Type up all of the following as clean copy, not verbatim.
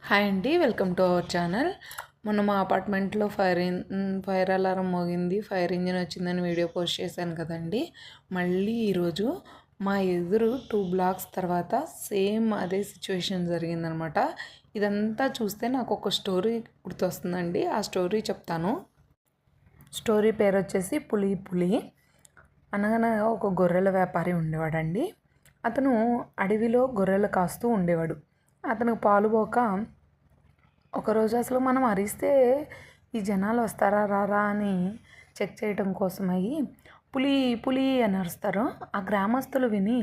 Hi అండి, welcome to our channel. మొన్న మా అపార్ట్మెంట్లో ఫైర్ అలారం మోగింది, ఫైర్ ఇంజిన్ వచ్చిందని వీడియో పోస్ట్ చేశాను కదండి. మళ్ళీ ఈరోజు మా ఎదురు 2 బ్లాక్స్ తర్వాత సేమ్ అదే సిచ్యువేషన్ జరిగిందనమాట. ఇదంతా చూస్తే నాకు ఒక స్టోరీ గుర్తొస్తుందండి. ఆ స్టోరీ చెప్తాను. స్టోరీ పేరు వచ్చేసి పులి పులి. అనగనగా ఒక గొర్రెల వ్యాపారి ఉండేవాడండి. అతను అడవిలో గొర్రెలు కాస్తూ ఉండేవాడు. అతనికి పాలు పోక ఒకరోజు అసలు మనం అరిస్తే ఈ జనాలు వస్తారా రారా అని చెక్ చేయడం కోసమై పులి పులి అని అరుస్తారు. ఆ గ్రామస్తులు విని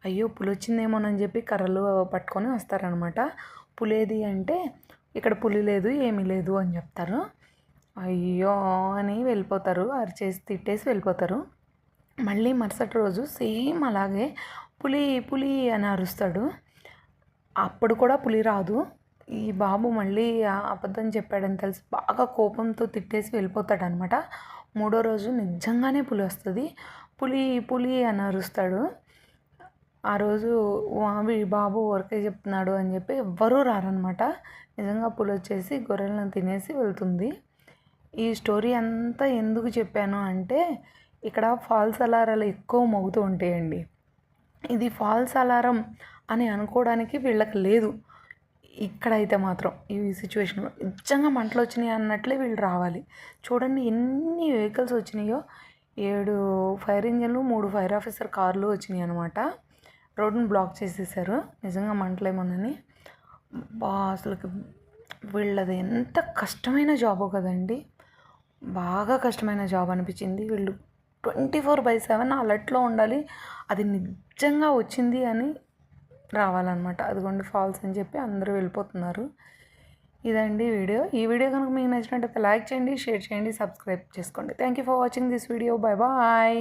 అయ్యో పులి వచ్చిందేమోనని చెప్పి కర్రలు పట్టుకొని వస్తారనమాట. పులేది అంటే ఇక్కడ పులి లేదు ఏమీ లేదు అని చెప్తారు. అయ్యో అని వెళ్ళిపోతారు, అరిచేసి తిట్టేసి వెళ్ళిపోతారు. మళ్ళీ మరుసటి రోజు సేమ్ అలాగే పులి పులి అని అరుస్తాడు. అప్పుడు కూడా పులి రాదు. ఈ బాబు మళ్ళీ అబద్ధం చెప్పాడని తెలిసి బాగా కోపంతో తిట్టేసి వెళ్ళిపోతాడనమాట. మూడో రోజు నిజంగానే పులి వస్తుంది. పులి పులి అని అరుస్తాడు. ఆ రోజు బాబు ఊరికే చెప్తున్నాడు అని చెప్పి ఎవ్వరూ రారనమాట. నిజంగా పులి వచ్చేసి గొర్రెలను తినేసి వెళ్తుంది. ఈ స్టోరీ అంతా ఎందుకు చెప్పాను అంటే ఇక్కడ ఫాల్స్ అలారాలు ఎక్కువ మోగుతూ ఉంటాయండి. ఇది ఫాల్స్ అలారం అని అనుకోవడానికి వీళ్ళకి లేదు. ఇక్కడైతే మాత్రం ఈ సిచ్యువేషన్లో నిజంగా మంటలు వచ్చినాయి అన్నట్లే వీళ్ళు రావాలి. చూడండి ఎన్ని వెహికల్స్ వచ్చినాయో. 7 ఫైర్ ఇంజన్లు, 3 ఫైర్ ఆఫీసర్ కార్లు వచ్చినాయి అనమాట. రోడ్డును బ్లాక్ చేసేసారు నిజంగా మంటలేమోనని. అసలుకి వీళ్ళది ఎంత కష్టమైన జాబో కదండి. బాగా కష్టమైన జాబ్ అనిపించింది. వీళ్ళు 24/7 అలర్ట్లో ఉండాలి. అది నిజంగా వచ్చింది అని రావాలన్నమాట. అదిగోండి ఫాల్స్ అని చెప్పి అందరూ వెళ్ళిపోతున్నారు. ఇదండి వీడియో. ఈ వీడియో కనుక మీకు నచ్చినట్టయితే లైక్ చేయండి, షేర్ చేయండి, సబ్స్క్రైబ్ చేసుకోండి. Thank you for watching this video. Bye bye.